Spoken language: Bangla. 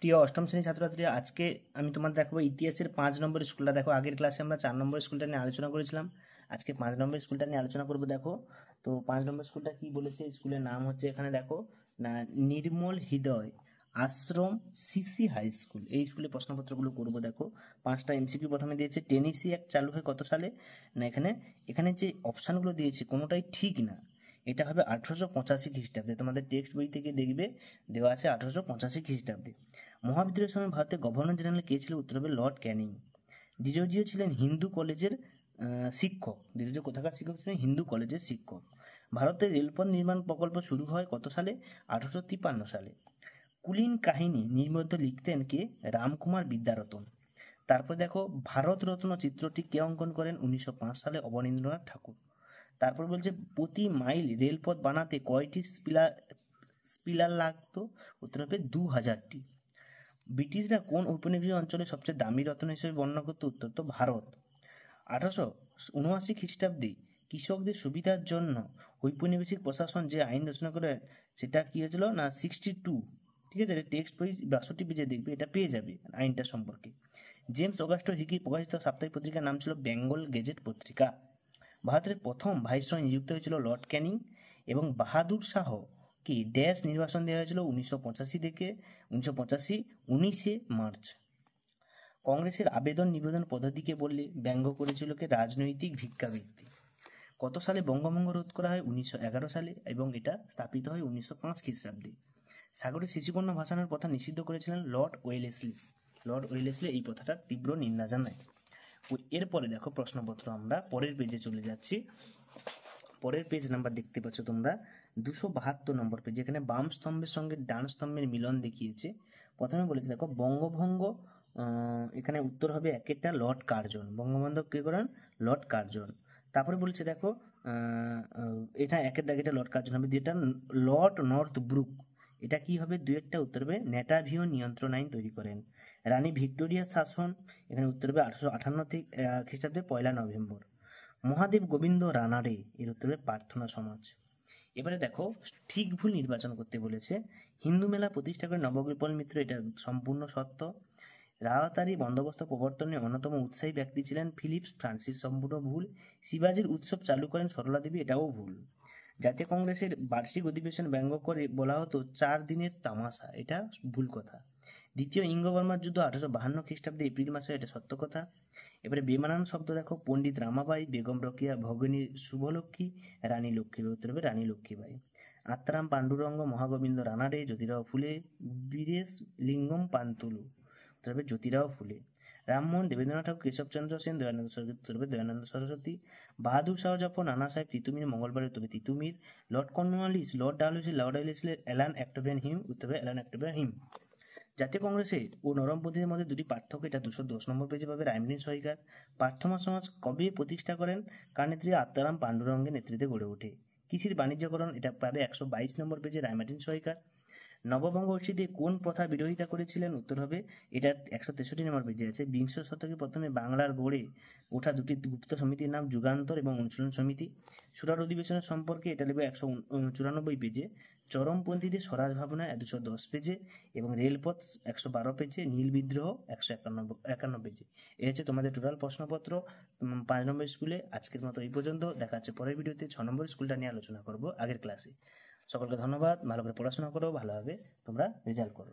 প্রিয় অষ্টম শ্রেণীর ছাত্রছাত্রীরা, আজকে আমি তোমাদের দেখাবো ইতিহাসের 5 নম্বর স্কুলটা। দেখো, আগের ক্লাসে আমরা 4 নম্বর স্কুলটা নিয়ে আলোচনা করেছিলাম, আজকে 5 নম্বর স্কুলটা নিয়ে আলোচনা করবো। দেখো তো 5 নম্বর স্কুলটা কি বলেছে, স্কুলের নাম হচ্ছে এখানে দেখো না, নির্মল হৃদয় আশ্রম সিসি হাই স্কুল। এই স্কুলে প্রশ্নপত্রগুলো করবো। দেখো 5টা এমসিকিউ প্রথমে দিয়েছে। টেনেসি অ্যাক্ট চালু হয় কত সালে? না, এখানে যে অপশানগুলো দিয়েছে কোনোটাই ঠিক না। এটা হবে 1885 খ্রিস্টাব্দে। তোমাদের টেক্সট বই থেকে দেখবে দেওয়া আছে 1885 খ্রিস্টাব্দে। মহাবিদ্রোহের সময় ভারতের গভর্নর জেনারেল কে ছিল? উত্তর হবে লর্ড ক্যানিং। ডিরোজিও ছিলেন হিন্দু কলেজের শিক্ষক। ডিরোজিও কোথাকার শিক্ষক ছিলেন? হিন্দু কলেজের শিক্ষক। ভারতের রেলপথ নির্মাণ প্রকল্প শুরু হয় কত সালে? 1853 সালে। কুলীন কাহিনী নিবন্ধ লিখতেন কে? রামকুমার বিদ্যারতন। তারপর দেখো, ভারতরত্ন চিত্রটি কে অঙ্কন করেন? 1905 সালে অবনীন্দ্রনাথ ঠাকুর। তারপর বলছে প্রতি মাইল রেলপথ বানাতে কয়টি স্পিলার লাগতো? উত্তর হবে 2000টি। ব্রিটিশরা কোন ঔপনিবেশিক অঞ্চলে সবচেয়ে দামি রত্ন হিসেবে বর্ণনা করতো? উত্তর তো ভারত। 1879 খ্রিস্টাব্দে কৃষকদের সুবিধার জন্য ঔপনিবেশিক প্রশাসন যে আইন রচনা করে সেটা কি হয়েছিল? না 62। ঠিক আছে, টেক্সট বই 62 পেজে দেখবে, এটা পেয়ে যাবে আইনটা সম্পর্কে। জেমস অগাস্টো হিকি প্রকাশিত সাপ্তাহিক পত্রিকার নাম ছিল বেঙ্গল গেজেট পত্রিকা। ভারতের প্রথম ভাইসরয় নিযুক্ত হয়েছিল লর্ড ক্যানিং এবং বাহাদুর শাহ কি ড্যাশ নির্বাসন দেওয়া হয়েছিল 1985 থেকে 1985 মার্চ। কংগ্রেসের আবেদন নিবেদন পদ্ধতিকে বললে ব্যঙ্গ করেছিল কে? রাজনৈতিক ভিক্ষাবৃত্তি। কত সালে বঙ্গভঙ্গ রোধ করা হয়? 1911 সালে, এবং এটা স্থাপিত হয় 1905 খ্রিস্টাব্দে। সাগরে শিশুকন্যা ভাসানোর প্রথা নিষিদ্ধ করেছিলেন লর্ড ওয়েলেসলি। লর্ড ওয়েলেসলি এই প্রথাটার তীব্র নিন্দা জানায়। এরপরে দেখো প্রশ্নপত্র, আমরা পরের পেজে চলে যাচ্ছি। পরের পেজ নাম্বার দেখতে পাচ্ছ তোমরা 272 নম্বর পেজ। এখানে বাম স্তম্ভের সঙ্গে ডান স্তম্ভের মিলন দেখিয়েছে। প্রথমে বলেছে দেখো বঙ্গভঙ্গ, এখানে উত্তর হবে একেরটা লর্ড কার্জন। বঙ্গবন্ধু কে করেন? Lord Curzon. তারপরে বলছে দেখো এটা একের দাগে এটা লর্ড কার্জন হবে। যেটা লর্ড নর্থ ব্রুক, এটা কি হবে? দুই একটা উত্তর হবে নেটাভিও নিয়ন্ত্রণ আইন তৈরি করেন। রানী ভিক্টোরিয়ার শাসন, এখানে উত্তর হবে 1858 থেকে খ্রিস্টাব্দে 1 নভেম্বর। মহাদেব গোবিন্দ রানারে, এর উত্তর হবে প্রার্থনা সমাজ। এবারে দেখো ঠিক ভুল নির্বাচন করতে বলেছে। হিন্দু মেলা প্রতিষ্ঠা করে নবগোপাল মিত্র, এটা সম্পূর্ণ সত্য। রাওতারি বন্দোবস্ত প্রবর্তনে অন্যতম উৎসাহী ব্যক্তি ছিলেন ফিলিপস ফ্রান্সিস, সম্পূর্ণ ভুল। শিবাজির উৎসব চালু করেন সরলা দেবী, এটাও ভুল। জাতীয় কংগ্রেসের বার্ষিক অধিবেশন ব্যঙ্গ করে বলা হতো 4 দিনের তামাশা, এটা ভুল কথা। দ্বিতীয় ইঙ্গবর্মার যুদ্ধ 1852 খ্রিস্টাব্দে এপ্রিল মাসে, এটা সত্য কথা। এবারে বেমানান শব্দ দেখো, পণ্ডিত রামাবাই, বেগম রোকেয়া, ভগিনী শুভলক্ষ্মী, রানী লক্ষ্মীবাই। উত্তর হবে রানী লক্ষ্মীবাই। আত্মারাম পাণ্ডুরঙ্গ, মহাগোবিন্দ রানারে, জ্যোতিরাও ফুলে, বীরেশ লিঙ্গম পান্তুলু। উত্তর হবে জ্যোতিরাও ফুলে। রামমোহন, দেবেন্দ্রনাথ ঠাকুর, কেশবচন্দ্র সেন, দয়ানন্দ সরস্বতী। উত্তর হবে দয়ানন্দ সরস্বতী। বাহাদুর শাহ জাফর, নানা সাহেব, তিতুমির, মঙ্গলবারের উত্তর হবে Titumir. Lord Cornwallis, Lord Dalhousie, Allan Octavian Hume. উত্তর হবে অ্যালান অক্টোভিয়ান হিম। জাতীয় কংগ্রেসে ও নরমপন্থীদের মধ্যে দুটি পার্থক্য, এটা 210 নম্বর পেজে পাবে রামদিন সরকার। প্রার্থনা সমাজ কবে প্রতিষ্ঠা করেন? কার নেতৃত্বে? আত্মারাম পাণ্ডুরঙ্গের নেতৃত্বে গড়ে ওঠে। কৃষির বাণিজ্যকরণ, এটা পাবে 122 নম্বর পেজে রায়মার্টিন সরকার। নববঙ্গ ঐশীতে কোন প্রথা বিরোধিতা করেছিলেন? উত্তর হবে এটা 163 নম্বর পেজে আছে। বিংশ শতকে প্রথমে বাংলার গড়ে ওঠা দুটি গুপ্ত সমিতির নাম যুগান্তর এবং অনুশীলন সমিতি। সুরার অধিবেশনের সম্পর্কে এটা লিখবে 194 পেজে। চরমপন্থীদের স্বরাজ ভাবনা 210 পেজে, এবং রেলপথ 112 পেজে, নীল বিদ্রোহ 151 পেজে। এই হচ্ছে তোমাদের টোটাল প্রশ্নপত্র 5 নম্বর স্কুলে। আজকের মতো এই পর্যন্ত, দেখা হচ্ছে পরের ভিডিওতে 6 নম্বর স্কুলটা নিয়ে আলোচনা করব আগের ক্লাসে। সকলকে ধন্যবাদ, ভালো করে পড়াশোনা করো, ভালোভাবে তোমরা রেজাল্ট করো।